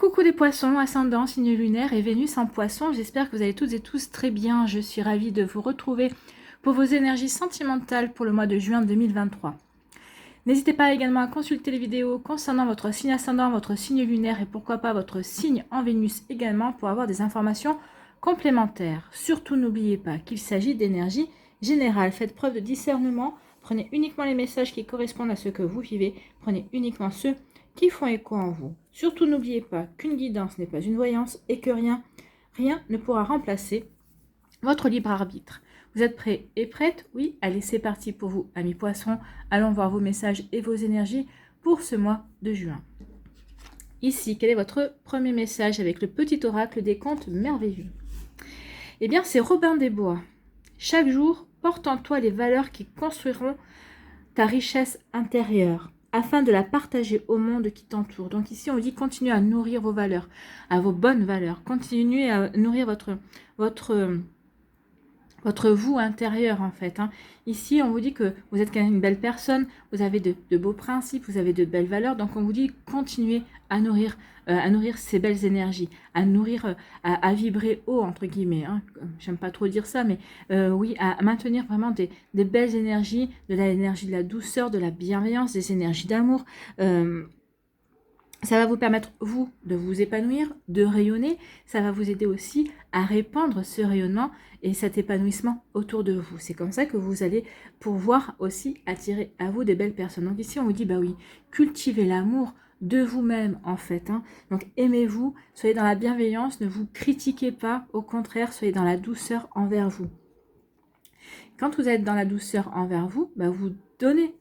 Coucou les poissons, ascendant, signe lunaire et Vénus en poisson, j'espère que vous allez toutes et tous très bien. Je suis ravie de vous retrouver pour vos énergies sentimentales pour le mois de juin 2023. N'hésitez pas également à consulter les vidéos concernant votre signe ascendant, votre signe lunaire et pourquoi pas votre signe en Vénus également pour avoir des informations complémentaires. Surtout n'oubliez pas qu'il s'agit d'énergie générale. Faites preuve de discernement, prenez uniquement les messages qui correspondent à ce que vous vivez, prenez uniquement ceux qui font écho en vous. Surtout n'oubliez pas qu'une guidance n'est pas une voyance et que rien ne pourra remplacer votre libre arbitre. Vous êtes prêts et prêtes? Oui, allez, c'est parti pour vous, amis poissons. Allons voir vos messages et vos énergies pour ce mois de juin. Ici, quel est votre premier message avec le petit oracle des contes merveilleux? Eh bien, c'est Robin des Bois. Chaque jour, porte en toi les valeurs qui construiront ta richesse intérieure, afin de la partager au monde qui t'entoure. Donc ici, on dit continuez à nourrir vos valeurs, à vos bonnes valeurs. Continuez à nourrir votre vous intérieur, en fait. Ici, on vous dit que vous êtes quand même une belle personne, vous avez de beaux principes, vous avez de belles valeurs. Donc, on vous dit continuez à nourrir ces belles énergies, à nourrir, à vibrer haut, entre guillemets. J'aime pas trop dire ça, mais oui, à maintenir vraiment des belles énergies, de l'énergie de la douceur, de la bienveillance, des énergies d'amour. Ça va vous permettre, vous, de vous épanouir, de rayonner. Ça va vous aider aussi à répandre ce rayonnement et cet épanouissement autour de vous. C'est comme ça que vous allez pouvoir aussi attirer à vous des belles personnes. Donc ici, on vous dit, bah oui, cultivez l'amour de vous-même, en fait. Donc aimez-vous, soyez dans la bienveillance, ne vous critiquez pas. Au contraire, soyez dans la douceur envers vous. Quand vous êtes dans la douceur envers vous, bah vous donnez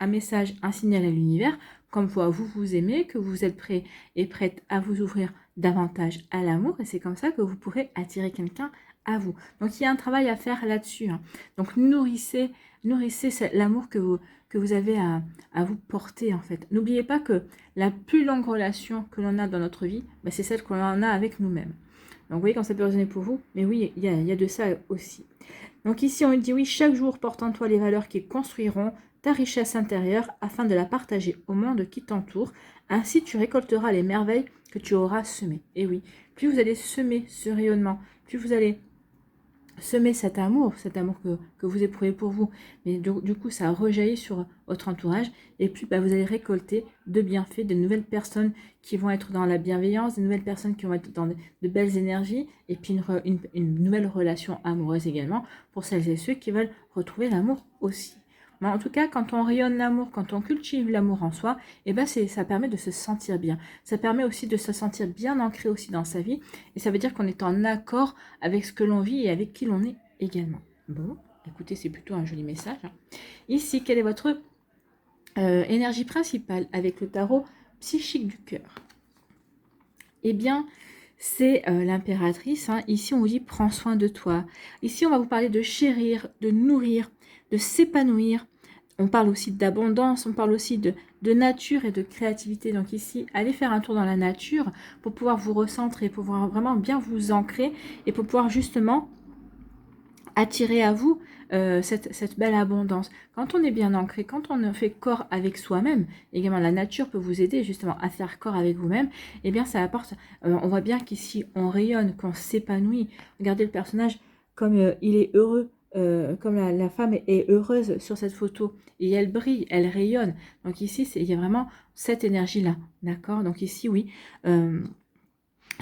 un message, un signal à l'univers, comme quoi vous vous aimez, que vous êtes prêt et prête à vous ouvrir davantage à l'amour, et c'est comme ça que vous pourrez attirer quelqu'un à vous. Donc il y a un travail à faire là-dessus. Donc nourrissez l'amour que vous avez à vous porter, en fait. N'oubliez pas que la plus longue relation que l'on a dans notre vie, bah, c'est celle qu'on a avec nous-mêmes. Donc vous voyez quand ça peut résonner pour vous, mais oui, il y a de ça aussi. Donc ici on dit oui, chaque jour porte en toi les valeurs qui construiront ta richesse intérieure afin de la partager au monde qui t'entoure. Ainsi, tu récolteras les merveilles que tu auras semées. Et oui, plus vous allez semer ce rayonnement, plus vous allez semer cet amour que vous éprouvez pour vous, mais du coup, ça rejaillit sur votre entourage, et puis vous allez récolter de bienfaits, de nouvelles personnes qui vont être dans la bienveillance, de nouvelles personnes qui vont être dans de belles énergies, et puis une nouvelle relation amoureuse également, pour celles et ceux qui veulent retrouver l'amour aussi. Mais en tout cas, quand on rayonne l'amour, quand on cultive l'amour en soi, ça permet de se sentir bien. Ça permet aussi de se sentir bien ancré aussi dans sa vie. Et ça veut dire qu'on est en accord avec ce que l'on vit et avec qui l'on est également. Bon, écoutez, c'est plutôt un joli message. Ici, quelle est votre énergie principale avec le tarot psychique du cœur? Eh bien, c'est l'impératrice. Ici, on vous dit « prends soin de toi ». Ici, on va vous parler de chérir, de nourrir, de s'épanouir. On parle aussi d'abondance, on parle aussi de nature et de créativité. Donc ici, allez faire un tour dans la nature pour pouvoir vous recentrer, pour pouvoir vraiment bien vous ancrer et pour pouvoir justement attirer à vous cette belle abondance. Quand on est bien ancré, quand on fait corps avec soi-même, également la nature peut vous aider justement à faire corps avec vous-même, et bien ça apporte, on voit bien qu'ici on rayonne, qu'on s'épanouit. Regardez le personnage comme il est heureux, comme la femme est heureuse sur cette photo, et elle brille, elle rayonne. Donc ici, il y a vraiment cette énergie-là, d'accord? Donc ici, oui,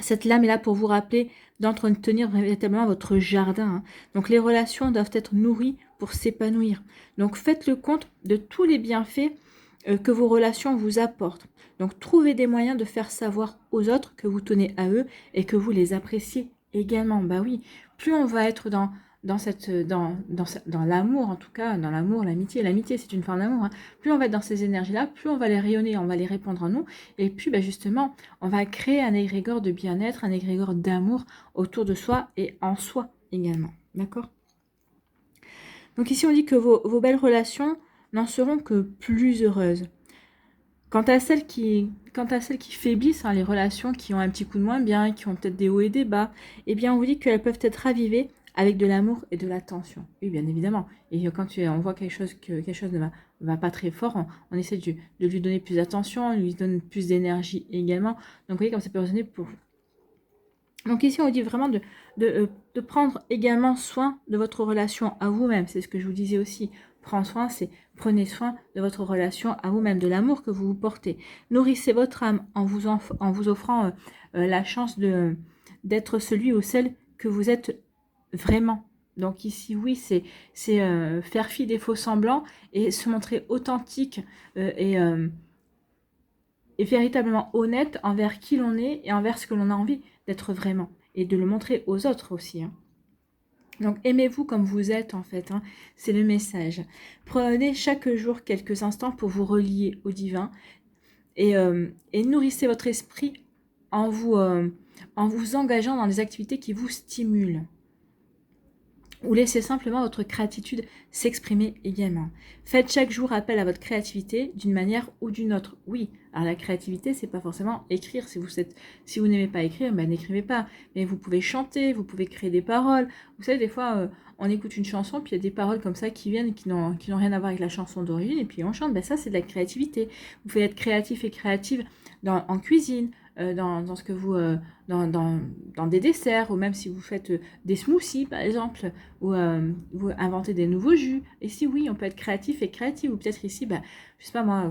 cette lame est là pour vous rappeler d'entretenir véritablement votre jardin. Donc les relations doivent être nourries pour s'épanouir. Donc faites le compte de tous les bienfaits que vos relations vous apportent. Donc trouvez des moyens de faire savoir aux autres que vous tenez à eux et que vous les appréciez également. Bah oui, plus on va être dans l'amour, en tout cas, dans l'amour, l'amitié. L'amitié, c'est une forme d'amour. Plus on va être dans ces énergies-là, plus on va les rayonner, on va les répandre en nous. Et puis, justement, on va créer un égrégore de bien-être, un égrégore d'amour autour de soi et en soi également. D'accord? Donc ici, on dit que vos belles relations n'en seront que plus heureuses. Quant à celles qui faiblissent, les relations qui ont un petit coup de moins bien, qui ont peut-être des hauts et des bas, eh bien, on vous dit qu'elles peuvent être ravivées avec de l'amour et de l'attention. Oui, bien évidemment. Et quand on voit que quelque chose ne va pas très fort, on essaie de lui donner plus d'attention, on lui donne plus d'énergie également. Donc, vous voyez, comme ça peut résonner pour vous. Donc ici, on dit vraiment de prendre également soin de votre relation à vous-même. C'est ce que je vous disais aussi. Prends soin, c'est prenez soin de votre relation à vous-même, de l'amour que vous vous portez. Nourrissez votre âme en vous offrant la chance d'être celui ou celle que vous êtes vraiment. Donc ici, oui, c'est faire fi des faux semblants et se montrer authentique et véritablement honnête envers qui l'on est et envers ce que l'on a envie d'être vraiment. Et de le montrer aux autres aussi. Hein. Donc aimez-vous comme vous êtes en fait. Hein. C'est le message. Prenez chaque jour quelques instants pour vous relier au divin. Et nourrissez votre esprit en vous engageant dans des activités qui vous stimulent. Ou laissez simplement votre créativité s'exprimer également. Faites chaque jour appel à votre créativité d'une manière ou d'une autre. Oui, alors la créativité, c'est pas forcément écrire. Si vous n'aimez pas écrire, ben n'écrivez pas. Mais vous pouvez chanter, vous pouvez créer des paroles. Vous savez, des fois, on écoute une chanson, puis il y a des paroles comme ça qui viennent, qui n'ont rien à voir avec la chanson d'origine, et puis on chante. Ben ça, c'est de la créativité. Vous pouvez être créatif et créative en cuisine, dans ce que vous dans des desserts, ou même si vous faites des smoothies par exemple, ou vous inventez des nouveaux jus. Et si oui, on peut être créatif et créative, ou peut-être ici, je sais pas moi,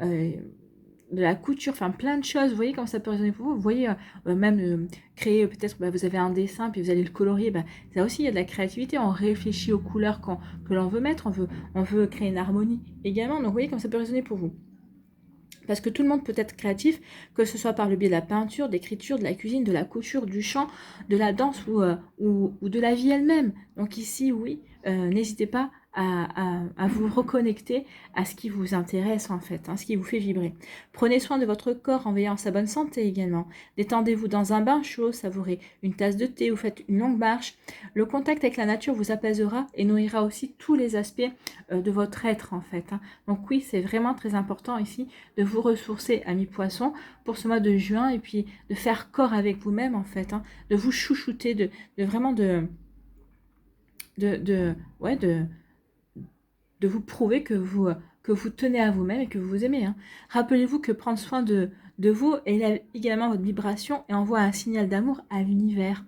de la couture, enfin plein de choses. Vous voyez comment ça peut résonner pour vous. Vous voyez même créer, peut-être vous avez un dessin puis vous allez le colorier. Ça aussi, il y a de la créativité. On réfléchit aux couleurs que l'on veut mettre. On veut créer une harmonie également. Donc vous voyez comment ça peut résonner pour vous. Parce que tout le monde peut être créatif, que ce soit par le biais de la peinture, de l'écriture, de la cuisine, de la couture, du chant, de la danse ou de la vie elle-même. Donc ici, oui, n'hésitez pas à vous reconnecter à ce qui vous intéresse en fait, ce qui vous fait vibrer. Prenez soin de votre corps en veillant à sa bonne santé également. Détendez-vous dans un bain chaud, savourez une tasse de thé ou faites une longue marche. Le contact avec la nature vous apaisera et nourrira aussi tous les aspects de votre être en fait. Donc oui, c'est vraiment très important ici de vous ressourcer, amis poissons, pour ce mois de juin, et puis de faire corps avec vous-même en fait, de vous chouchouter, de vraiment de vous prouver que vous tenez à vous-même et que vous vous aimez. Rappelez-vous que prendre soin de vous élève également votre vibration et envoie un signal d'amour à l'univers.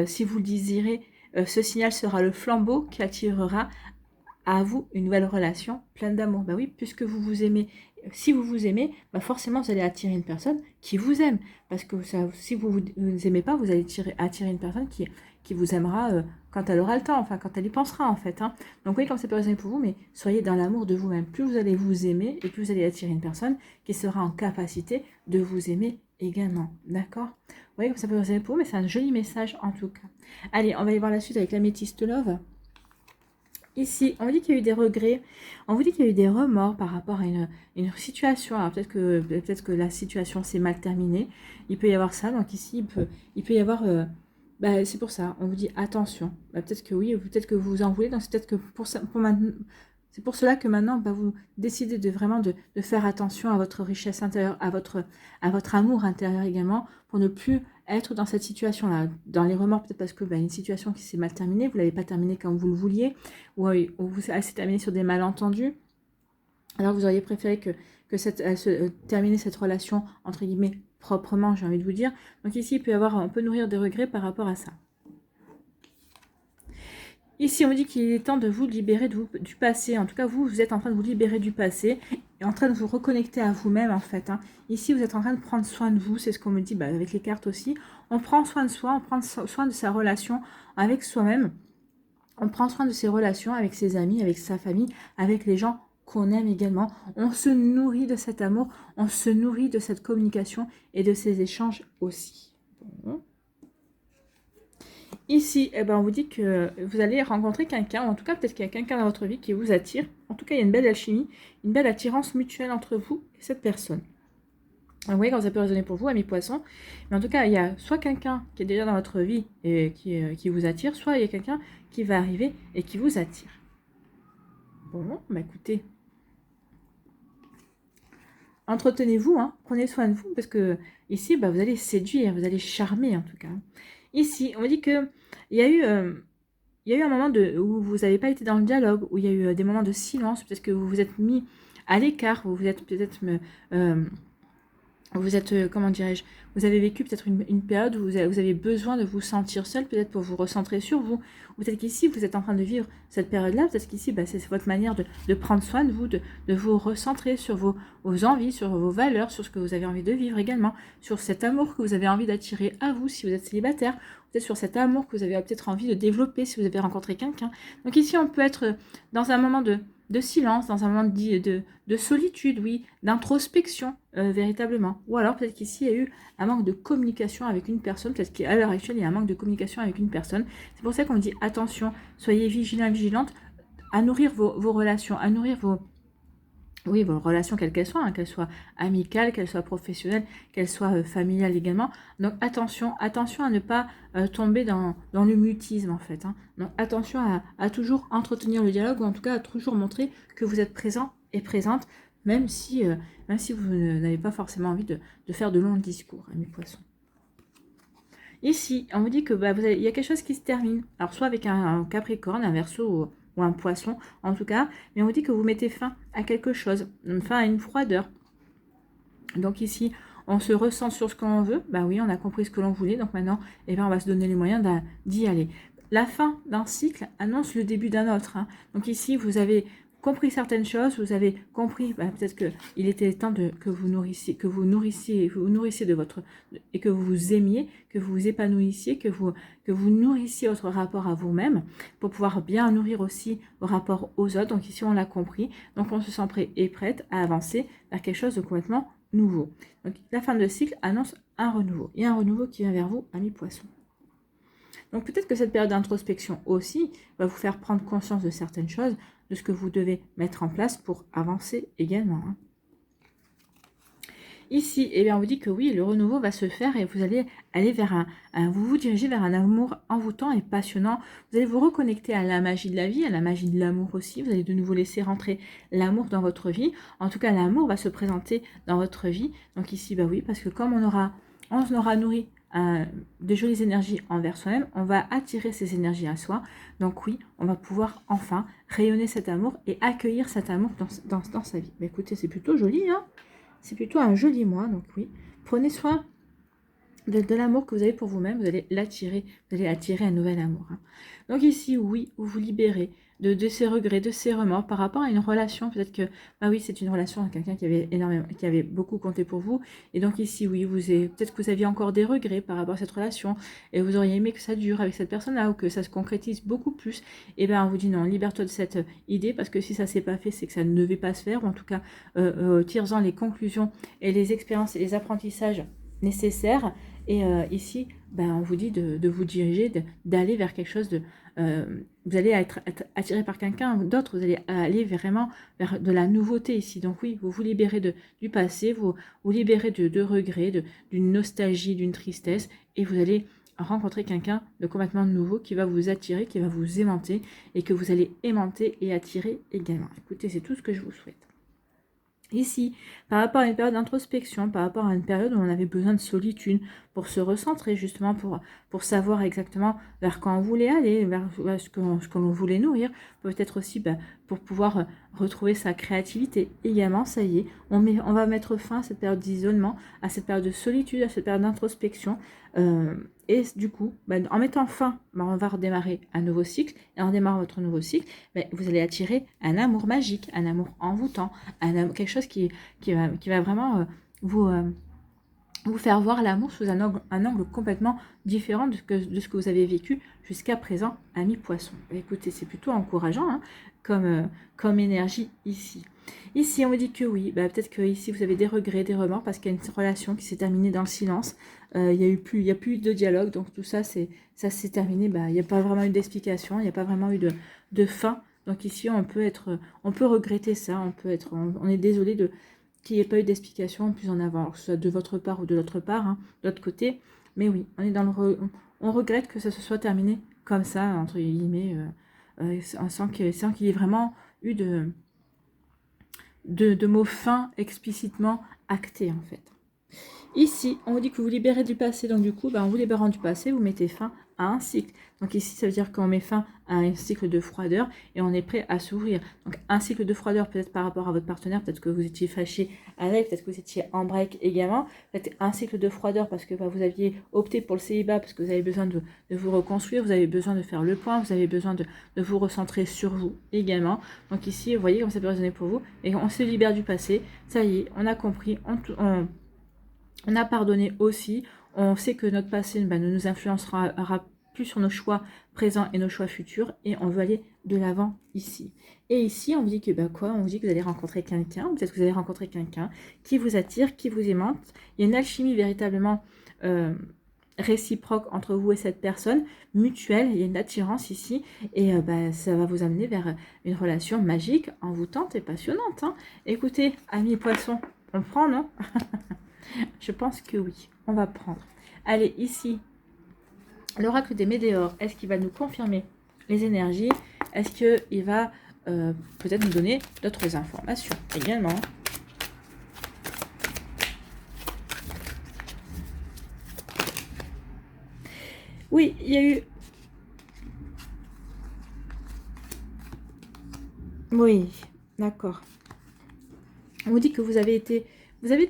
Si vous le désirez, ce signal sera le flambeau qui attirera à vous une nouvelle relation pleine d'amour. Bah oui, puisque vous vous aimez, si vous vous aimez, forcément vous allez attirer une personne qui vous aime. Parce que si vous vous aimez pas, vous allez attirer une personne qui vous aimera quand elle aura le temps, enfin quand elle y pensera en fait. Donc oui, comme c'est pas raisonné pour vous, mais soyez dans l'amour de vous-même. Plus vous allez vous aimer et plus vous allez attirer une personne qui sera en capacité de vous aimer également. D'accord? Vous voyez, comme ça peut raisonner pour vous, mais c'est un joli message en tout cas. Allez, on va y voir la suite avec l'améthyste love. Ici, on vous dit qu'il y a eu des regrets, on vous dit qu'il y a eu des remords par rapport à une situation. Alors peut-être que la situation s'est mal terminée, il peut y avoir ça, donc ici il peut y avoir, c'est pour ça, on vous dit attention, peut-être que oui, peut-être que vous en voulez, donc c'est peut-être que c'est pour cela que maintenant vous décidez de vraiment de faire attention à votre richesse intérieure, à votre amour intérieur également, pour ne plus être dans cette situation-là. Dans les remords, peut-être parce que une situation qui s'est mal terminée, vous ne l'avez pas terminée comme vous le vouliez, ou vous s'est terminé sur des malentendus. Alors vous auriez préféré terminer cette relation, entre guillemets, proprement, j'ai envie de vous dire. Donc ici, on peut nourrir des regrets par rapport à ça. Ici, on me dit qu'il est temps de vous libérer du passé. En tout cas, vous êtes en train de vous libérer du passé et en train de vous reconnecter à vous-même, en fait. Ici, vous êtes en train de prendre soin de vous. C'est ce qu'on me dit avec les cartes aussi. On prend soin de soi, on prend soin de sa relation avec soi-même. On prend soin de ses relations avec ses amis, avec sa famille, avec les gens qu'on aime également. On se nourrit de cet amour, on se nourrit de cette communication et de ces échanges aussi. Bon. Ici, on vous dit que vous allez rencontrer quelqu'un, ou en tout cas peut-être qu'il y a quelqu'un dans votre vie qui vous attire. En tout cas, il y a une belle alchimie, une belle attirance mutuelle entre vous et cette personne. Vous voyez quand ça peut résonner pour vous, amis poissons. Mais en tout cas, il y a soit quelqu'un qui est déjà dans votre vie et qui vous attire, soit il y a quelqu'un qui va arriver et qui vous attire. Bon, écoutez. Entretenez-vous, prenez soin de vous, parce que ici, vous allez séduire, vous allez charmer en tout cas. Ici, on me dit qu'il y a eu il y a eu un moment où vous n'avez pas été dans le dialogue, où il y a eu des moments de silence, peut-être que vous vous êtes mis à l'écart, vous vous êtes peut-être vous êtes, comment dirais-je, vous avez vécu peut-être une période où vous avez besoin de vous sentir seul, peut-être pour vous recentrer sur vous, ou peut-être qu'ici, vous êtes en train de vivre cette période-là, peut-être qu'ici, c'est votre manière de prendre soin de vous, de vous recentrer sur vos envies, sur vos valeurs, sur ce que vous avez envie de vivre également, sur cet amour que vous avez envie d'attirer à vous si vous êtes célibataire, peut-être sur cet amour que vous avez peut-être envie de développer si vous avez rencontré quelqu'un. Donc ici, on peut être dans un moment de silence, dans un moment de solitude, oui, d'introspection, véritablement. Ou alors peut-être qu'ici, il y a eu un manque de communication avec une personne, peut-être qu'à l'heure actuelle, il y a un manque de communication avec une personne. C'est pour ça qu'on dit attention, soyez vigilants, vigilantes, à nourrir vos relations, à nourrir vos relations, quelles qu'elles soient amicales, qu'elles soient professionnelles, qu'elles soient familiales également. Donc attention à ne pas tomber dans le mutisme en fait. Hein. Donc attention à toujours entretenir le dialogue, ou en tout cas à toujours montrer que vous êtes présent et présente, même si vous n'avez pas forcément envie de faire de longs discours, amis poissons. Ici, on vous dit que il y a quelque chose qui se termine. Alors soit avec un Capricorne, un Verseau ou un Poisson en tout cas, mais on vous dit que vous mettez fin à quelque chose, fin à une froideur. Donc ici, on se ressent sur ce que l'on veut. Bah oui, on a compris ce que l'on voulait, donc maintenant, on va se donner les moyens d'y aller. La fin d'un cycle annonce le début d'un autre. Hein. Donc ici, vous avez compris certaines choses, vous avez compris peut-être qu'il était temps que vous nourrissiez de votre, et que vous vous aimiez, que vous vous épanouissiez, que vous nourrissiez votre rapport à vous-même pour pouvoir bien nourrir aussi vos rapports aux autres. Donc ici on l'a compris, donc on se sent prêt et prête à avancer vers quelque chose de complètement nouveau. Donc la fin de cycle annonce un renouveau. Il y a un renouveau qui vient vers vous, amis poissons. Donc peut-être que cette période d'introspection aussi va vous faire prendre conscience de certaines choses, de ce que vous devez mettre en place pour avancer également. Hein. Ici, on vous dit que oui, le renouveau va se faire et vous allez aller vers vous vous dirigez vers un amour envoûtant et passionnant. Vous allez vous reconnecter à la magie de la vie, à la magie de l'amour aussi. Vous allez de nouveau laisser rentrer l'amour dans votre vie. En tout cas, l'amour va se présenter dans votre vie. Donc ici, oui, parce que comme on aura nourri de jolies énergies envers soi-même, on va attirer ces énergies à soi. Donc oui, on va pouvoir enfin rayonner cet amour et accueillir cet amour dans sa vie. Mais écoutez, c'est plutôt joli, hein. C'est plutôt un joli mois, donc oui. Prenez soin de l'amour que vous avez pour vous-même, vous allez attirer un nouvel amour. Hein. Donc ici, oui, vous vous libérez de ces regrets, de ces remords par rapport à une relation. Peut-être que, oui, c'est une relation avec quelqu'un qui avait beaucoup compté pour vous. Et donc ici, oui, peut-être que vous aviez encore des regrets par rapport à cette relation et vous auriez aimé que ça dure avec cette personne-là ou que ça se concrétise beaucoup plus. On vous dit non, libère-toi de cette idée parce que si ça s'est pas fait, c'est que ça ne devait pas se faire. Ou en tout cas, tire-en les conclusions et les expériences et les apprentissages nécessaires. Et ici, on vous dit de vous diriger, d'aller vers quelque chose vous allez être attiré par quelqu'un d'autre, vous allez aller vraiment vers de la nouveauté ici. Donc oui, vous vous libérez du passé, vous libérez de regrets, d'une nostalgie, d'une tristesse, et vous allez rencontrer quelqu'un de complètement nouveau qui va vous attirer, qui va vous aimanter, et que vous allez aimanter et attirer également. Écoutez, c'est tout ce que je vous souhaite. Ici, par rapport à une période d'introspection, par rapport à une période où on avait besoin de solitude pour se recentrer, justement pour savoir exactement vers quoi on voulait aller, vers ce que l'on voulait nourrir, peut-être aussi pour pouvoir retrouver sa créativité. Également, ça y est, on va mettre fin à cette période d'isolement, à cette période de solitude, à cette période d'introspection. Et du coup, en mettant fin, on va redémarrer un nouveau cycle. Et en démarrant votre nouveau cycle, vous allez attirer un amour magique, un amour envoûtant, quelque chose qui va vraiment vous faire voir l'amour sous un angle complètement différent de ce que vous avez vécu jusqu'à présent, amis poissons. Écoutez, c'est plutôt encourageant hein, comme énergie ici. Ici, on me dit que oui, peut-être que ici vous avez des regrets, des remords parce qu'il y a une relation qui s'est terminée dans le silence. Il n'y a plus eu de dialogue, donc tout ça, ça s'est terminé. Il n'y a pas vraiment eu d'explication, il n'y a pas vraiment eu de fin. Donc ici, on peut regretter ça, on est désolé qu'il n'y ait pas eu d'explication plus en avant, que ce soit de votre part ou de l'autre part, hein, de l'autre côté. Mais oui, on regrette que ça se soit terminé comme ça, entre guillemets, sans qu'il y ait vraiment eu de mots fins explicitement actés, en fait. Ici, on vous dit que vous libérez du passé, donc du coup, en vous libérant du passé, vous mettez fin à un cycle. Donc ici, ça veut dire qu'on met fin à un cycle de froideur et on est prêt à s'ouvrir. Donc un cycle de froideur peut-être par rapport à votre partenaire, peut-être que vous étiez fâché avec, peut-être que vous étiez en break également. Peut-être un cycle de froideur parce que vous aviez opté pour le célibat, parce que vous avez besoin de vous reconstruire, vous avez besoin de faire le point, vous avez besoin de vous recentrer sur vous également. Donc ici, vous voyez comme ça peut résonner pour vous. Et on se libère du passé. Ça y est, on a compris, on a pardonné aussi. On sait que notre passé ne nous influencera plus sur nos choix présents et nos choix futurs. Et on veut aller de l'avant ici. Et ici, on vous dit que on vous dit que vous allez rencontrer quelqu'un. Peut-être que vous allez rencontrer quelqu'un qui vous attire, qui vous aimante. Il y a une alchimie véritablement réciproque entre vous et cette personne, mutuelle. Il y a une attirance ici. Et ça va vous amener vers une relation magique, envoûtante et passionnante. Écoutez, amis poissons, on prend, non? Je pense que oui, on va prendre. Allez, ici, l'oracle des météores, est-ce qu'il va nous confirmer les énergies? Est-ce qu'il va peut-être nous donner d'autres informations également? Oui, il y a eu... Oui, d'accord. On vous dit que vous avez été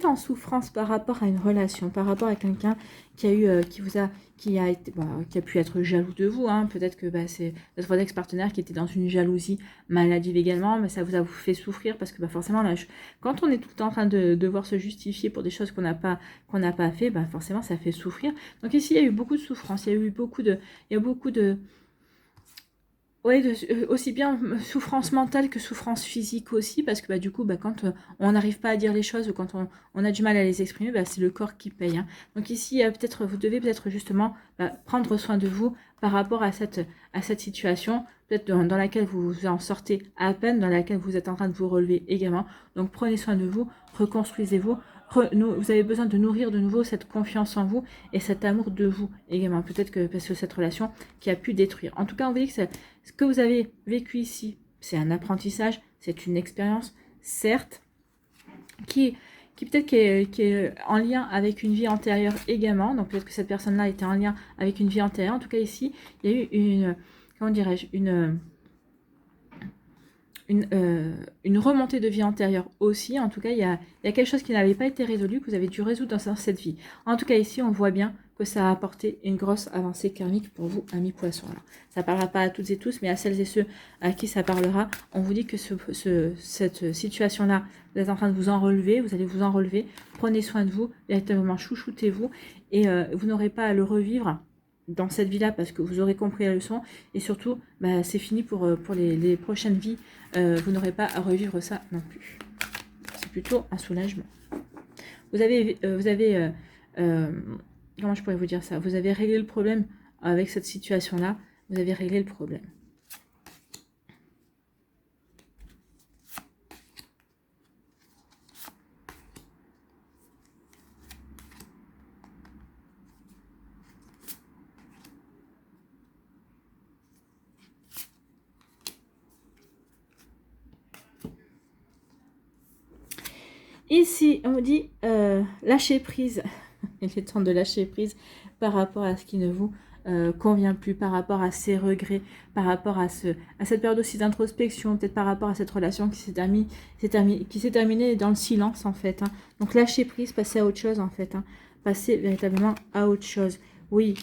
en souffrance par rapport à une relation, par rapport à quelqu'un qui a eu, qui a pu être jaloux de vous. Peut-être que c'est votre ex-partenaire qui était dans une jalousie maladive également, mais ça vous a fait souffrir parce que forcément, là, quand on est tout le temps en train de devoir se justifier pour des choses qu'on n'a pas fait, forcément, ça fait souffrir. Donc ici, il y a eu beaucoup de souffrance, il y a eu beaucoup de, oui, aussi bien souffrance mentale que souffrance physique aussi, parce que du coup, quand on n'arrive pas à dire les choses ou quand on a du mal à les exprimer, c'est le corps qui paye. Donc ici, vous devez peut-être justement prendre soin de vous par rapport à cette situation, peut-être dans laquelle vous en sortez à peine, dans laquelle vous êtes en train de vous relever également. Donc prenez soin de vous, reconstruisez-vous. Vous avez besoin de nourrir de nouveau cette confiance en vous et cet amour de vous également. Peut-être que parce que cette relation qui a pu détruire. En tout cas, on vous dit que ce que vous avez vécu ici, c'est un apprentissage, c'est une expérience, certes, qui peut-être qui est en lien avec une vie antérieure également. Donc peut-être que cette personne-là était en lien avec une vie antérieure. En tout cas, ici, il y a eu comment dirais-je, une remontée de vie antérieure aussi. En tout cas, il y a quelque chose qui n'avait pas été résolu, que vous avez dû résoudre dans cette vie. En tout cas, ici, on voit bien que ça a apporté une grosse avancée karmique pour vous, amis poissons. Alors, ça ne parlera pas à toutes et tous, mais à celles et ceux à qui ça parlera, on vous dit que cette situation-là, vous êtes en train de vous en relever, vous allez vous en relever. Prenez soin de vous, véritablement chouchoutez-vous, et vous n'aurez pas à le revivre dans cette vie-là parce que vous aurez compris la leçon, et surtout, c'est fini pour les prochaines vies. Vous n'aurez pas à revivre ça non plus. C'est plutôt un soulagement. Vous avez comment je pourrais vous dire ça? Vous avez réglé le problème avec cette situation-là. Vous avez réglé le problème. Ici, on dit lâcher prise. Il est temps de lâcher prise par rapport à ce qui ne vous convient plus, par rapport à ces regrets, par rapport à cette période aussi d'introspection, peut-être par rapport à cette relation qui s'est terminée dans le silence en fait. Donc lâcher prise, passer à autre chose en fait. Passer véritablement à autre chose. Oui.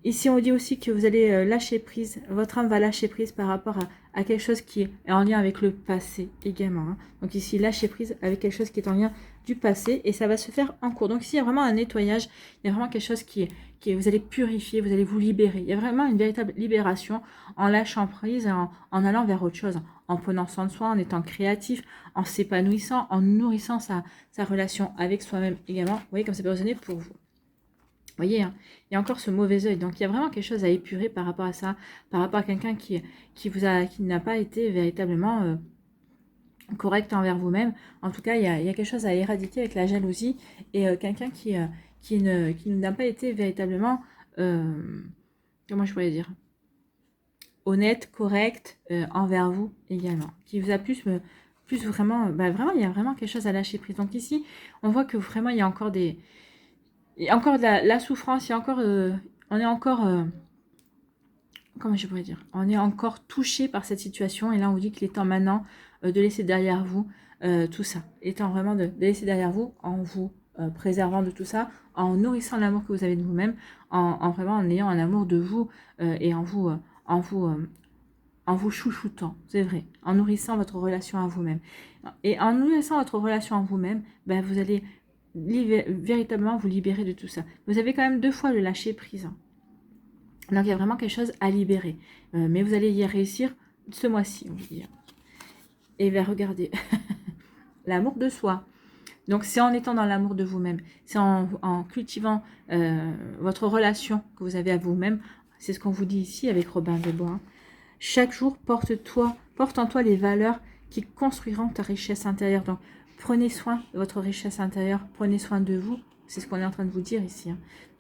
Ici, on dit aussi que vous allez lâcher prise, votre âme va lâcher prise par rapport à quelque chose qui est en lien avec le passé également. Donc ici, lâcher prise avec quelque chose qui est en lien du passé et ça va se faire en cours. Donc ici, il y a vraiment un nettoyage, il y a vraiment quelque chose qui est vous allez purifier, vous allez vous libérer. Il y a vraiment une véritable libération en lâchant prise, en allant vers autre chose, en prenant soin de soi, en étant créatif, en s'épanouissant, en nourrissant sa relation avec soi-même également. Vous voyez comme ça peut résonner pour vous. Vous voyez, il y a encore ce mauvais œil. Donc, il y a vraiment quelque chose à épurer par rapport à ça, par rapport à quelqu'un qui n'a pas été véritablement correct envers vous-même. En tout cas, il y a quelque chose à éradiquer avec la jalousie et quelqu'un qui n'a pas été véritablement, comment je pourrais dire, honnête, correct envers vous également. Qui vous a plus plus vraiment, vraiment, il y a vraiment quelque chose à lâcher prise. Donc ici, on voit que vraiment, il y a encore il y a encore de la souffrance, il y a encore, on est encore, comment je pourrais dire, on est encore touché par cette situation. Et là, on vous dit qu'il est temps maintenant de laisser derrière vous tout ça. Il est temps vraiment de laisser derrière vous en vous préservant de tout ça, en nourrissant l'amour que vous avez de vous-même, en vraiment en ayant un amour de vous et en vous, en vous chouchoutant, c'est vrai, en nourrissant votre relation à vous-même. Et en nourrissant votre relation à vous-même, vous allez véritablement vous libérer de tout ça. Vous avez quand même 2 fois le lâcher prise. Donc il y a vraiment quelque chose à libérer. Mais vous allez y réussir ce mois-ci, on va dire. Et bien regardez, l'amour de soi. Donc c'est en étant dans l'amour de vous-même, c'est en cultivant votre relation que vous avez à vous-même. C'est ce qu'on vous dit ici avec Robin des Bois. Chaque jour, porte en toi les valeurs qui construiront ta richesse intérieure. Donc, prenez soin de votre richesse intérieure, prenez soin de vous. C'est ce qu'on est en train de vous dire ici.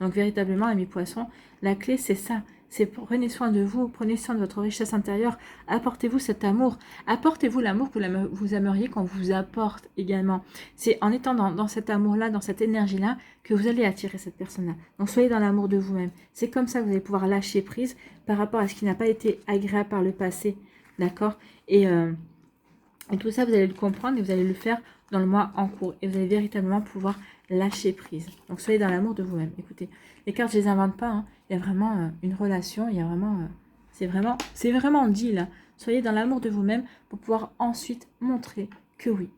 Donc, véritablement, amis poissons, la clé, c'est ça. C'est prenez soin de vous, prenez soin de votre richesse intérieure, apportez-vous cet amour, apportez-vous l'amour que vous aimeriez qu'on vous apporte également. C'est en étant dans cet amour-là, dans cette énergie-là, que vous allez attirer cette personne-là. Donc soyez dans l'amour de vous-même. C'est comme ça que vous allez pouvoir lâcher prise par rapport à ce qui n'a pas été agréable par le passé. D'accord ? Et tout ça, vous allez le comprendre et vous allez le faire dans le mois en cours. Et vous allez véritablement pouvoir lâcher prise. Donc soyez dans l'amour de vous-même. Écoutez, les cartes, je ne les invente pas. Il y a vraiment une relation, il y a vraiment... c'est vraiment dit là. Soyez dans l'amour de vous-même pour pouvoir ensuite montrer que oui,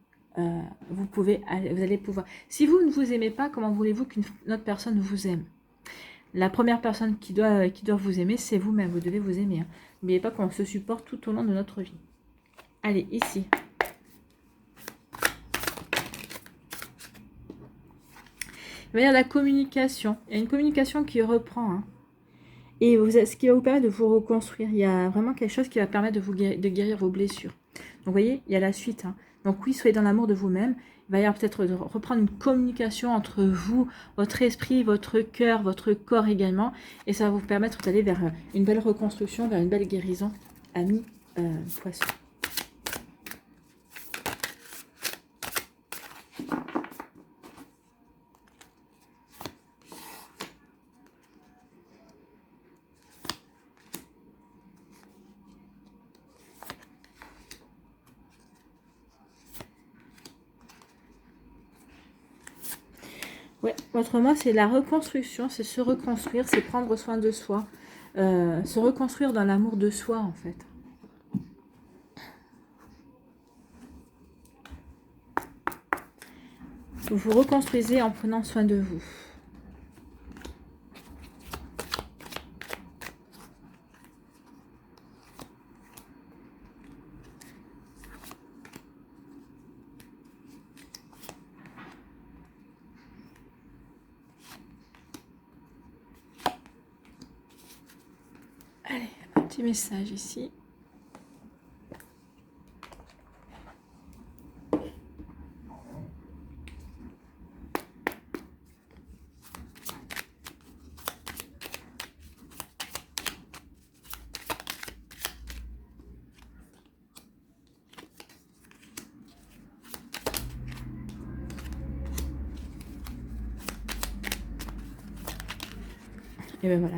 vous allez pouvoir. Si vous ne vous aimez pas, comment voulez-vous qu'une autre personne vous aime? La première personne qui doit vous aimer, c'est vous-même. Vous devez vous aimer. N'oubliez pas qu'on se supporte tout au long de notre vie. Allez, ici. Il va y avoir la communication. Il y a une communication qui reprend. Et ce qui va vous permettre de vous reconstruire. Il y a vraiment quelque chose qui va permettre de guérir vos blessures. Donc, vous voyez, il y a la suite. Donc, oui, soyez dans l'amour de vous-même. Il va y avoir peut-être de reprendre une communication entre vous, votre esprit, votre cœur, votre corps également. Et ça va vous permettre d'aller vers une belle reconstruction, vers une belle guérison, amis poissons. Ouais, votre mois, c'est la reconstruction, c'est se reconstruire, c'est prendre soin de soi, se reconstruire dans l'amour de soi, en fait. Vous vous reconstruisez en prenant soin de vous. Allez, un petit message ici. Et ben voilà.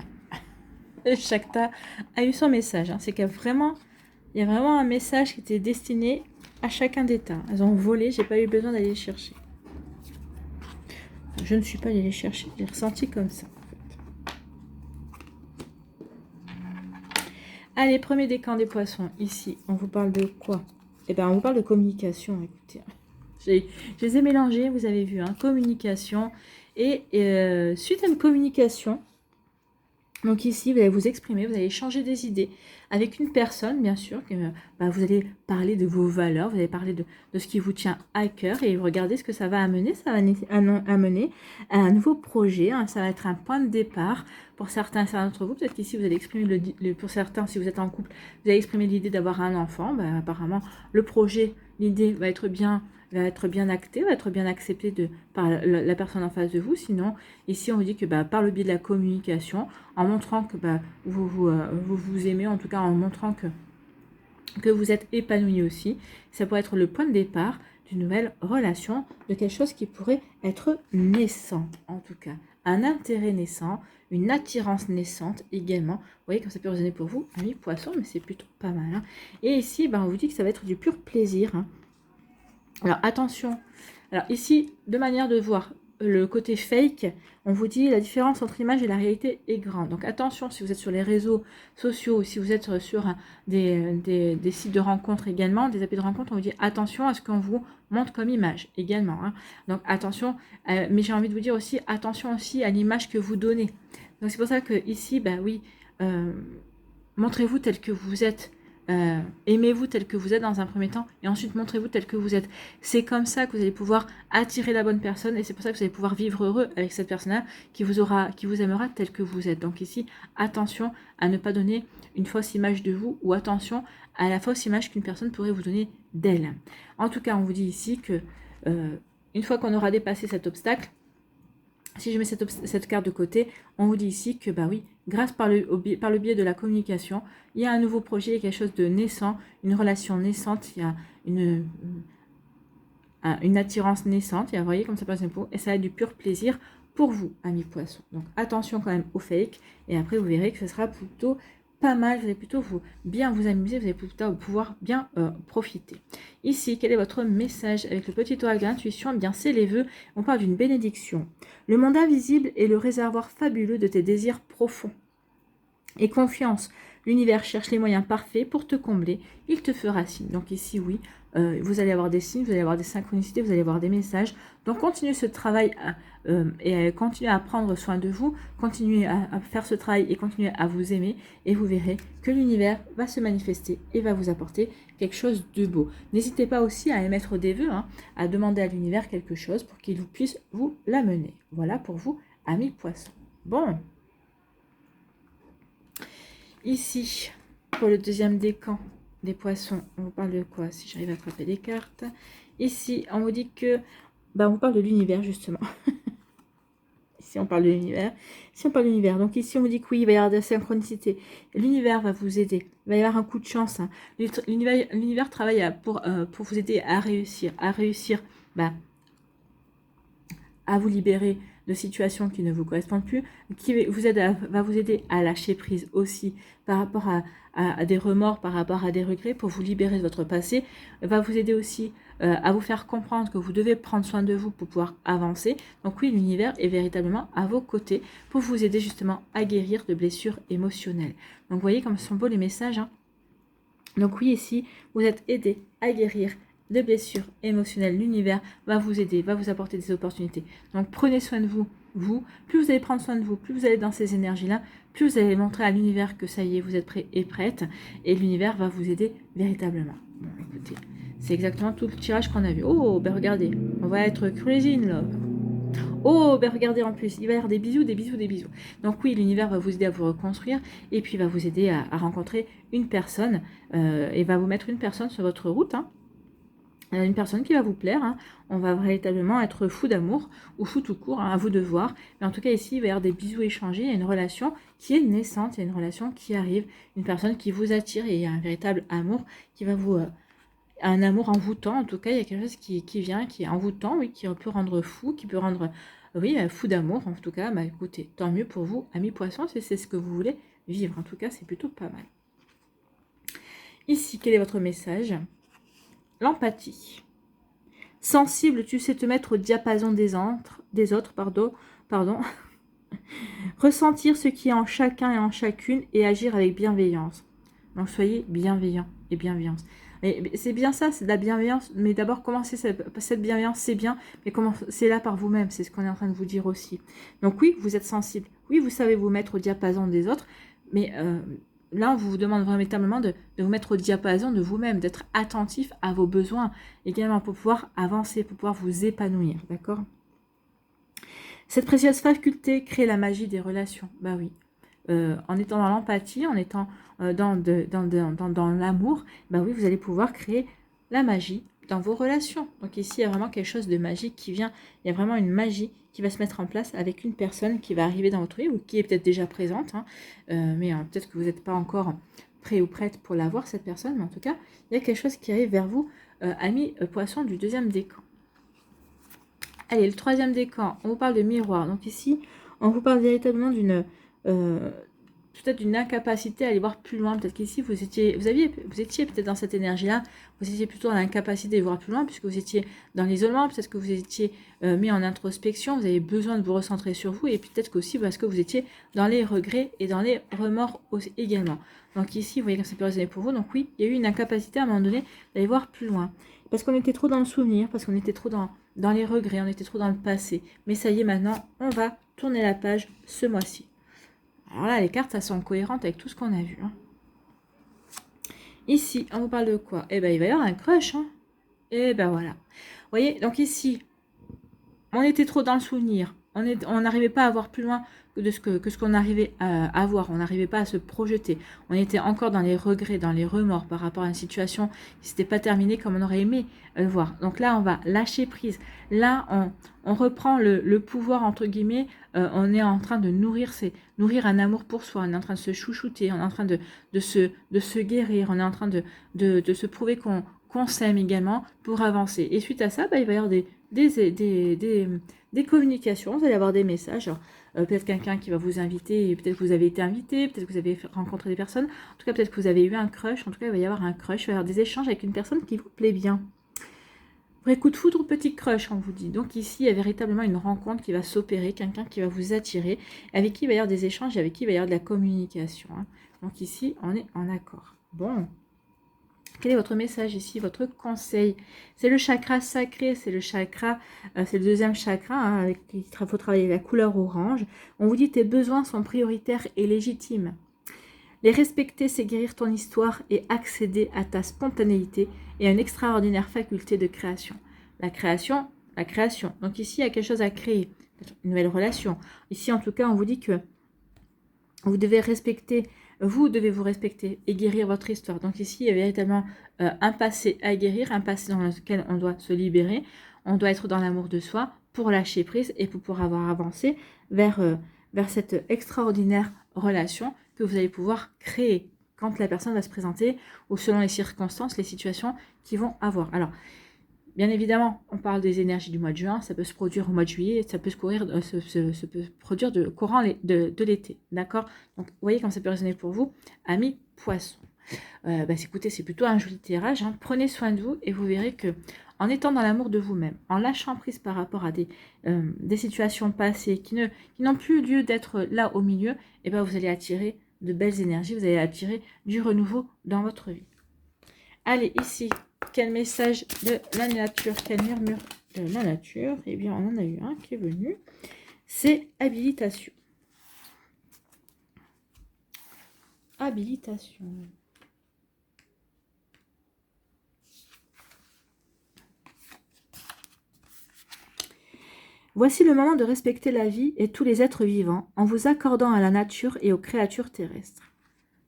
Shakta a eu son message. C'est qu'il y a vraiment un message qui était destiné à chacun des tas. Elles ont volé, j'ai pas eu besoin d'aller les chercher. Je ne suis pas allée les chercher, j'ai ressenti comme ça. En fait. Allez, premier décan des poissons. Ici, on vous parle de quoi? Eh bien, on vous parle de communication. Écoutez, je les ai mélangés, vous avez vu, communication. Et suite à une communication, donc ici, vous allez vous exprimer, vous allez échanger des idées avec une personne, bien sûr. Vous allez parler de vos valeurs, vous allez parler de ce qui vous tient à cœur et regardez ce que ça va amener. Ça va amener à un nouveau projet, ça va être un point de départ pour certains d'entre vous. Peut-être qu'ici, vous allez exprimer, pour certains, si vous êtes en couple, vous allez exprimer l'idée d'avoir un enfant. Apparemment, le projet, l'idée va être bien acté, va être bien accepté par la personne en face de vous. Sinon, ici, on vous dit que par le biais de la communication, en montrant que vous vous aimez, en tout cas en montrant que que vous êtes épanoui aussi. Ça pourrait être le point de départ d'une nouvelle relation, de quelque chose qui pourrait être naissant, en tout cas. Un intérêt naissant, une attirance naissante également. Vous voyez comme ça peut résonner pour vous, amis poissons, mais c'est plutôt pas mal. Hein. Et ici, ben, on vous dit que ça va être du pur plaisir. Hein. Alors attention, alors ici, de manière de voir le côté fake, on vous dit la différence entre l'image et la réalité est grande. Donc attention si vous êtes sur les réseaux sociaux, si vous êtes sur des sites de rencontres également, des appels de rencontres, on vous dit attention à ce qu'on vous montre comme image également. Hein. Donc attention, mais j'ai envie de vous dire aussi attention aussi à l'image que vous donnez. Donc c'est pour ça que ici, bah oui, montrez-vous tel que vous êtes. Aimez-vous tel que vous êtes dans un premier temps et ensuite montrez-vous tel que vous êtes. C'est comme ça que vous allez pouvoir attirer la bonne personne et c'est pour ça que vous allez pouvoir vivre heureux avec cette personne-là qui vous aimera tel que vous êtes. Donc ici, attention à ne pas donner une fausse image de vous ou attention à la fausse image qu'une personne pourrait vous donner d'elle. En tout cas, on vous dit ici que une fois qu'on aura dépassé cet obstacle, si je mets cette carte de côté, on vous dit ici que, bah oui, grâce par le biais de la communication, il y a un nouveau projet, il y a quelque chose de naissant, une relation naissante, il y a une attirance naissante, et vous voyez comme ça passe un peu, et ça a du pur plaisir pour vous, amis poissons. Donc attention quand même au fake, et après vous verrez que ce sera plutôt pas mal, vous allez plutôt bien vous amuser, vous allez plutôt pouvoir bien profiter. Ici, quel est votre message avec le petit oracle de l'intuition? Bien, c'est les vœux, on parle d'une bénédiction. Le monde invisible est le réservoir fabuleux de tes désirs profonds. Et confiance, l'univers cherche les moyens parfaits pour te combler, il te fera signe. Donc ici, oui, vous allez avoir des signes, vous allez avoir des synchronicités, vous allez avoir des messages. Donc continuez ce travail et continuez à prendre soin de vous, continuez à faire ce travail et continuez à vous aimer et vous verrez que l'univers va se manifester et va vous apporter quelque chose de beau. N'hésitez pas aussi à émettre des vœux, hein, à demander à l'univers quelque chose pour qu'il puisse vous l'amener. Voilà pour vous, amis poissons. Bon. Ici, pour le deuxième décan des poissons, on vous parle de quoi? Si j'arrive à attraper les cartes. Ici, on vous dit que... on vous parle de l'univers, justement. Ici, on parle de l'univers. Ici, on parle de l'univers. Donc ici, on vous dit que oui, il va y avoir de la synchronicité. L'univers va vous aider. Il va y avoir un coup de chance. Hein. L'univers travaille pour vous aider à réussir. À vous libérer de situations qui ne vous correspondent plus, va vous aider à lâcher prise aussi par rapport à des remords, par rapport à des regrets, pour vous libérer de votre passé, va vous aider aussi à vous faire comprendre que vous devez prendre soin de vous pour pouvoir avancer. Donc oui, l'univers est véritablement à vos côtés pour vous aider justement à guérir de blessures émotionnelles. Donc vous voyez comme sont beaux les messages. Hein. Donc oui, ici, vous êtes aidé à guérir de blessures émotionnelles. L'univers va vous aider, va vous apporter des opportunités. Donc prenez soin de vous. Plus vous allez prendre soin de vous, plus vous allez dans ces énergies-là, plus vous allez montrer à l'univers que ça y est, vous êtes prêt et prête. Et l'univers va vous aider véritablement. Bon, écoutez, c'est exactement tout le tirage qu'on a vu. Oh, ben regardez, on va être crazy in love. Oh, ben regardez en plus, il va y avoir des bisous, des bisous, des bisous. Donc oui, l'univers va vous aider à vous reconstruire et puis va vous aider à rencontrer une personne et va vous mettre une personne sur votre route, hein. Une personne qui va vous plaire, hein. On va véritablement être fou d'amour ou fou tout court, hein, à vous de voir. Mais en tout cas ici, il va y avoir des bisous échangés, il y a une relation qui est naissante, il y a une relation qui arrive, une personne qui vous attire et il y a un véritable amour qui va vous... un amour envoûtant, en tout cas, il y a quelque chose qui vient, qui est envoûtant, oui, qui peut rendre fou, qui peut rendre, oui, fou d'amour, en tout cas, bah écoutez, tant mieux pour vous, amis poissons, si c'est ce que vous voulez vivre, en tout cas, c'est plutôt pas mal. Ici, quel est votre message? L'empathie. Sensible, tu sais te mettre au diapason des autres, pardon. Ressentir ce qui est en chacun et en chacune et agir avec bienveillance. Donc, soyez bienveillants et bienveillance. Mais c'est bien ça, c'est de la bienveillance. Mais d'abord, commencez cette bienveillance, c'est bien. Mais commencez là par vous-même, c'est ce qu'on est en train de vous dire aussi. Donc oui, vous êtes sensible. Oui, vous savez vous mettre au diapason des autres. Mais là, on vous demande véritablement de vous mettre au diapason de vous-même, d'être attentif à vos besoins. Également pour pouvoir avancer, pour pouvoir vous épanouir. D'accord? Cette précieuse faculté crée la magie des relations. Bah oui. En étant dans l'empathie, en étant dans l'amour, bah oui, vous allez pouvoir créer la magie dans vos relations. Donc ici, il y a vraiment quelque chose de magique qui vient. Il y a vraiment une magie qui va se mettre en place avec une personne qui va arriver dans votre vie ou qui est peut-être déjà présente. Hein, mais peut-être que vous n'êtes pas encore prêt ou prête pour l'avoir, cette personne, mais en tout cas, il y a quelque chose qui arrive vers vous, amis poissons du deuxième décan. Allez, le troisième décan, on vous parle de miroir. Donc ici, on vous parle véritablement d'une peut-être d'une incapacité à aller voir plus loin. Peut-être qu'ici, vous étiez peut-être dans cette énergie-là, vous étiez plutôt dans l'incapacité de voir plus loin, puisque vous étiez dans l'isolement, peut-être que vous étiez mis en introspection, vous avez besoin de vous recentrer sur vous, et peut-être qu'aussi parce que vous étiez dans les regrets et dans les remords aussi, également. Donc ici, vous voyez comme ça peut résonner pour vous. Donc oui, il y a eu une incapacité à un moment donné d'aller voir plus loin. Parce qu'on était trop dans le souvenir, parce qu'on était trop dans les regrets, on était trop dans le passé. Mais ça y est, maintenant, on va tourner la page ce mois-ci. Alors là, les cartes, elles sont cohérentes avec tout ce qu'on a vu. Hein. Ici, on vous parle de quoi? Eh bien, il va y avoir un crush. Hein. Et ben voilà. Vous voyez, donc ici, on était trop dans le souvenir. On n'arrivait pas à voir plus loin que ce qu'on arrivait à voir. On n'arrivait pas à se projeter. On était encore dans les regrets, dans les remords par rapport à une situation qui ne s'était pas terminée comme on aurait aimé le voir. Donc là, on va lâcher prise. Là, on reprend le pouvoir, entre guillemets. On est en train de nourrir un amour pour soi. On est en train de se chouchouter. On est en train de se guérir. On est en train de se prouver qu'on s'aime également pour avancer. Et suite à ça, il va y avoir des communications, vous allez avoir des messages, peut-être quelqu'un qui va vous inviter, peut-être que vous avez été invité, peut-être que vous avez rencontré des personnes, en tout cas peut-être que vous avez eu un crush, en tout cas il va y avoir un crush, il va y avoir des échanges avec une personne qui vous plaît bien. Vrai coup de foudre ou petit crush, on vous dit. Donc ici, il y a véritablement une rencontre qui va s'opérer, quelqu'un qui va vous attirer, avec qui il va y avoir des échanges, avec qui il va y avoir de la communication. Hein. Donc ici, on est en accord. Bon. Quel est votre message ici, votre conseil? C'est le chakra sacré, c'est le chakra, c'est le deuxième chakra, hein, avec qui il faut travailler la couleur orange. On vous dit tes besoins sont prioritaires et légitimes. Les respecter, c'est guérir ton histoire et accéder à ta spontanéité et à une extraordinaire faculté de création. La création. Donc ici, il y a quelque chose à créer, une nouvelle relation. Ici, en tout cas, on vous dit que vous devez vous respecter et guérir votre histoire. Donc ici, il y a véritablement un passé à guérir, un passé dans lequel on doit se libérer. On doit être dans l'amour de soi pour lâcher prise et pour pouvoir avoir avancé vers cette extraordinaire relation que vous allez pouvoir créer quand la personne va se présenter ou selon les circonstances, les situations qui vont avoir. Alors, bien évidemment, on parle des énergies du mois de juin, ça peut se produire au mois de juillet, ça peut se produire courant de l'été, d'accord? Donc, vous voyez comme ça peut résonner pour vous, amis poissons. Écoutez, c'est plutôt un joli tirage, hein. Prenez soin de vous et vous verrez que en étant dans l'amour de vous-même, en lâchant prise par rapport à des situations passées qui n'ont plus lieu d'être là au milieu, et vous allez attirer de belles énergies, vous allez attirer du renouveau dans votre vie. Allez, ici, quel message de la nature, quel murmure de la nature? Eh bien, on en a eu un qui est venu. C'est habilitation. Habilitation. Voici le moment de respecter la vie et tous les êtres vivants en vous accordant à la nature et aux créatures terrestres.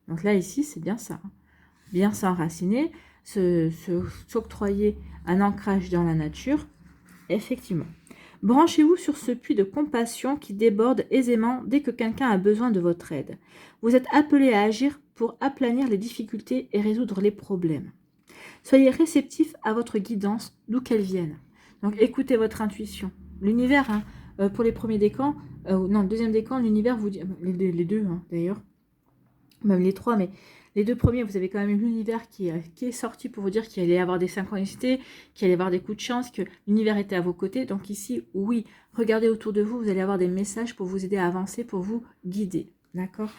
Donc là, ici, c'est bien ça. Hein. Bien s'enraciner, s'octroyer un ancrage dans la nature. Effectivement. Branchez-vous sur ce puits de compassion qui déborde aisément dès que quelqu'un a besoin de votre aide. Vous êtes appelé à agir pour aplanir les difficultés et résoudre les problèmes. Soyez réceptif à votre guidance, d'où qu'elle vienne. Donc écoutez votre intuition. L'univers, hein, pour les premiers décans, deuxième décan, l'univers vous dit, les deux hein, d'ailleurs, même les trois, mais les deux premiers, vous avez quand même eu l'univers qui est sorti pour vous dire qu'il allait y avoir des synchronicités, qu'il allait y avoir des coups de chance, que l'univers était à vos côtés. Donc ici, oui, regardez autour de vous, vous allez avoir des messages pour vous aider à avancer, pour vous guider. D'accord ?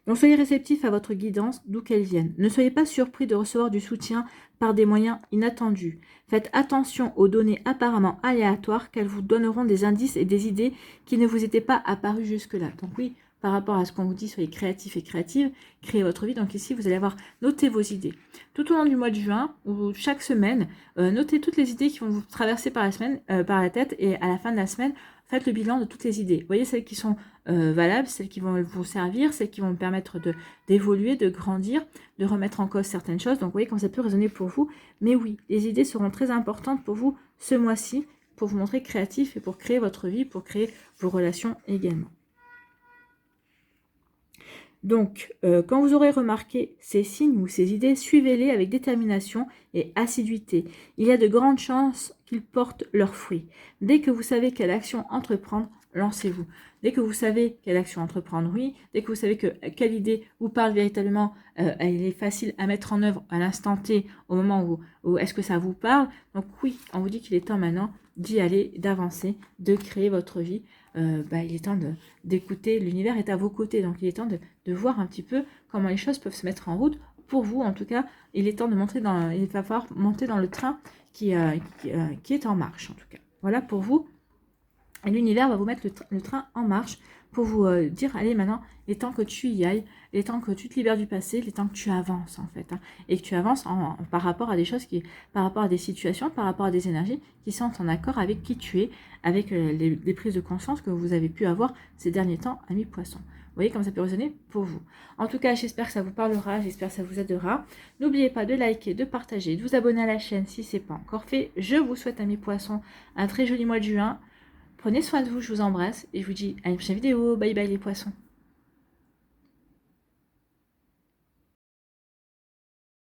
Donc soyez réceptifs à votre guidance, d'où qu'elle vienne. Ne soyez pas surpris de recevoir du soutien par des moyens inattendus. Faites attention aux données apparemment aléatoires, qu'elles vous donneront des indices et des idées qui ne vous étaient pas apparues jusque-là. Donc oui, par rapport à ce qu'on vous dit, soyez créatifs et créatives, créez votre vie. Donc ici, vous allez avoir noté vos idées. Tout au long du mois de juin, ou chaque semaine, notez toutes les idées qui vont vous traverser par la tête, et à la fin de la semaine, faites le bilan de toutes les idées. Voyez celles qui sont valables, celles qui vont vous servir, celles qui vont vous permettre d'évoluer, de grandir, de remettre en cause certaines choses. Donc vous voyez comme ça peut résonner pour vous. Mais oui, les idées seront très importantes pour vous ce mois-ci, pour vous montrer créatif et pour créer votre vie, pour créer vos relations également. Donc, quand vous aurez remarqué ces signes ou ces idées, suivez-les avec détermination et assiduité. Il y a de grandes chances qu'ils portent leurs fruits. Dès que vous savez quelle action entreprendre, lancez-vous. Dès que vous savez quelle action entreprendre, oui. Dès que vous savez quelle idée vous parle véritablement, elle est facile à mettre en œuvre à l'instant T, au moment où est-ce que ça vous parle. Donc oui, on vous dit qu'il est temps maintenant d'y aller, d'avancer, de créer votre vie. Il est temps d'écouter, l'univers est à vos côtés, donc il est temps de voir un petit peu comment les choses peuvent se mettre en route. Pour vous, en tout cas, il est temps de monter il va falloir monter dans le train qui est en marche, en tout cas. Voilà pour vous. Et l'univers va vous mettre le train en marche pour vous dire, allez, maintenant, il est temps que tu y ailles, il est temps que tu te libères du passé, il est temps que tu avances, en fait. Hein, et que tu avances par rapport à des choses, par rapport à des situations, par rapport à des énergies qui sont en accord avec qui tu es, avec les prises de conscience que vous avez pu avoir ces derniers temps, amis poissons. Vous voyez comme ça peut résonner pour vous. En tout cas, j'espère que ça vous parlera, j'espère que ça vous aidera. N'oubliez pas de liker, de partager, de vous abonner à la chaîne si ce n'est pas encore fait. Je vous souhaite, amis poissons, un très joli mois de juin. Prenez soin de vous, je vous embrasse et je vous dis à une prochaine vidéo. Bye bye les poissons.